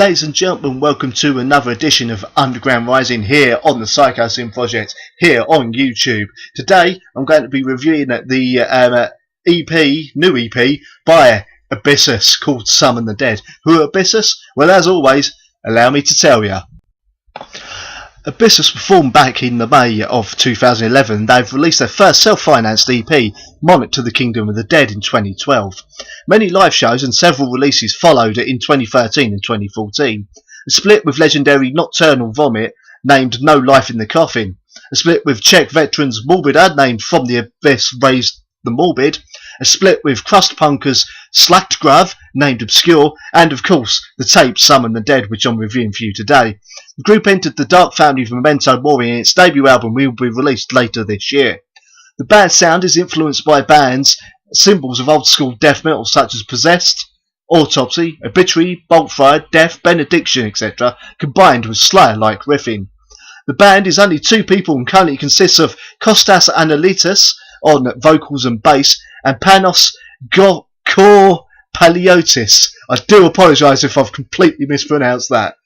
Ladies and gentlemen, welcome to another edition of Underground Rising here on the Psychosin project, here on YouTube. Today I'm going to be reviewing the new EP by Abyssus called Summon the Dead. Who are Abyssus? Well, as always, allow me to tell you. Abyssus were formed back in the May of 2011. They've released their first self-financed EP, Monarch to the Kingdom of the Dead, in 2012. Many live shows and several releases followed in 2013 and 2014. A split with legendary Nocturnal Vomit, named No Life in the Coffin. A split with Czech veterans Morbida, named From the Abyss Raised the Morbid. A split with crust punkers Slacked Grav, named Obscure, and of course the tape Summon the Dead, which I'm reviewing for you today. The group entered the dark family of Memento Mori, and its debut album will be released later this year. The band's sound is influenced by bands, symbols of old school death metal such as Possessed, Autopsy, Obituary, Boltfire, Death, Benediction, etc., combined with Slayer-like riffing. The band is only two people and currently consists of Kostas Analytis on vocals and bass, and Panos Korpaliotis. I do apologise if I've completely mispronounced that.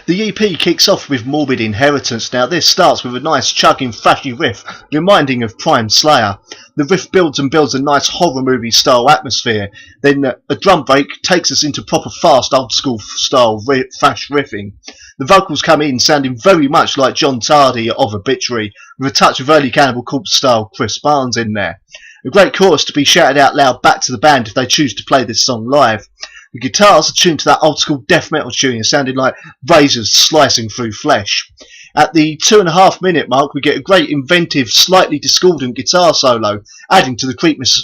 The EP kicks off with Morbid Inheritance. Now this starts with a nice chugging thrashy riff reminding of Prime Slayer. The riff builds and builds a nice horror movie style atmosphere. Then a drum break takes us into proper fast old school style thrash riffing. The vocals come in sounding very much like John Tardy of Obituary, with a touch of early Cannibal Corpse style Chris Barnes in there. A great chorus to be shouted out loud back to the band if they choose to play this song live. The guitars are tuned to that old school death metal tuning, sounding like razors slicing through flesh. At the 2.5 minute mark we get a great inventive, slightly discordant guitar solo, adding to the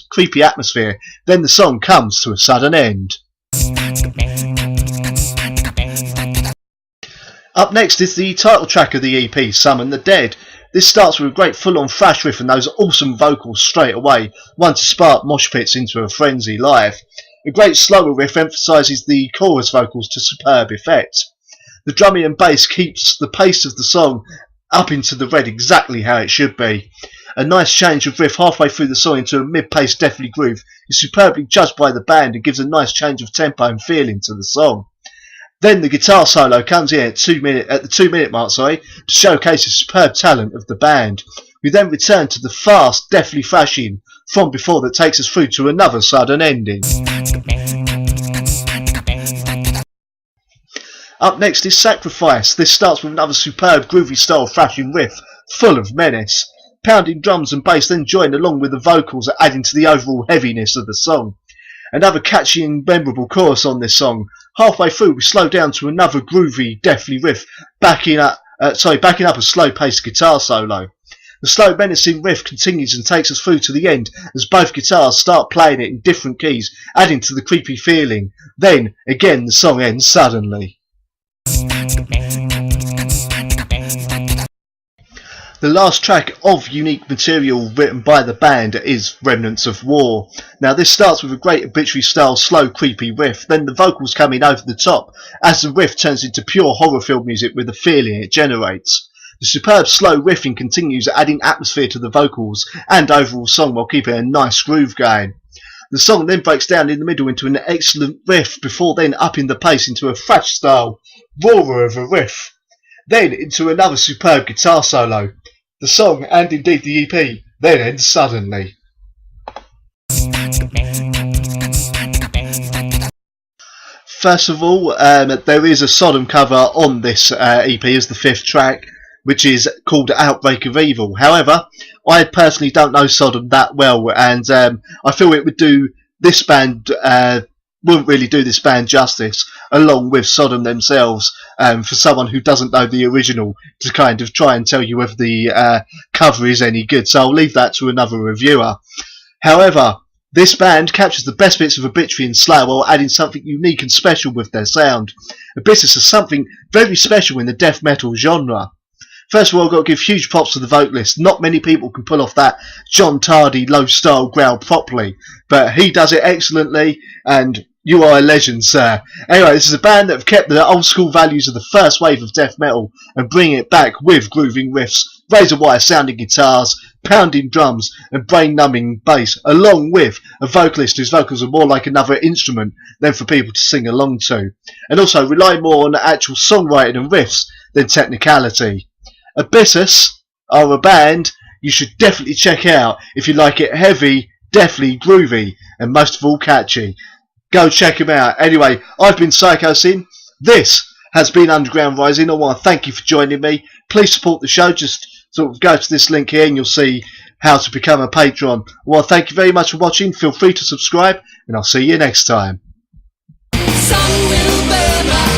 creepy atmosphere. Then the song comes to a sudden end. Up next is the title track of the EP, Summon the Dead. This starts with a great full-on thrash riff and those awesome vocals straight away, one to spark mosh pits into a frenzy live. A great slower riff emphasises the chorus vocals to superb effect. The drumming and bass keeps the pace of the song up into the red exactly how it should be. A nice change of riff halfway through the song into a mid-paced deathly groove is superbly judged by the band and gives a nice change of tempo and feeling to the song. Then the guitar solo comes in at the 2 minute mark, to showcase the superb talent of the band. We then return to the fast, deathly thrashing from before that takes us through to another sudden ending. Up next is Sacrifice. This starts with another superb groovy style thrashing riff, full of menace. Pounding drums and bass then join along with the vocals, adding to the overall heaviness of the song. Another catchy and memorable chorus on this song. Halfway through we slow down to another groovy, deathly riff, backing up a slow-paced guitar solo. The slow menacing riff continues and takes us through to the end as both guitars start playing it in different keys, adding to the creepy feeling. Then, again, the song ends suddenly. The last track of unique material written by the band is Remnants of War. Now this starts with a great Obituary style slow creepy riff, then the vocals come in over the top as the riff turns into pure horror film music with the feeling it generates. The superb slow riffing continues, adding atmosphere to the vocals and overall song while keeping a nice groove going. The song then breaks down in the middle into an excellent riff before then upping the pace into a thrash style roarer of a riff. Then into another superb guitar solo. The song, and indeed the EP, then ends suddenly. First of all, there is a Sodom cover on this EP as the 5th track, which is called Outbreak of Evil. However, I personally don't know Sodom that well, and I feel it would do this band wouldn't really do this band justice, along with Sodom themselves, for someone who doesn't know the original to kind of try and tell you whether the cover is any good. So I'll leave that to another reviewer. However, this band captures the best bits of Obituary and Slayer while adding something unique and special with their sound. Abyssus is something very special in the death metal genre. First of all, I've got to give huge props to the vocalist. Not many people can pull off that John Tardy low style growl properly, but he does it excellently, and you are a legend, sir. Anyway, this is a band that have kept the old school values of the first wave of death metal and bring it back with grooving riffs, razor wire sounding guitars, pounding drums and brain-numbing bass, along with a vocalist whose vocals are more like another instrument than for people to sing along to, and also rely more on the actual songwriting and riffs than technicality. Abyssus are a band you should definitely check out if you like it heavy, definitely groovy, and most of all catchy. Go check them out. Anyway, I've been Psychosin. This has been Underground Rising. I want to thank you for joining me. Please support the show. Just sort of go to this link here and you'll see how to become a patron. I want to thank you very much for watching. Feel free to subscribe and I'll see you next time. Sun will burn my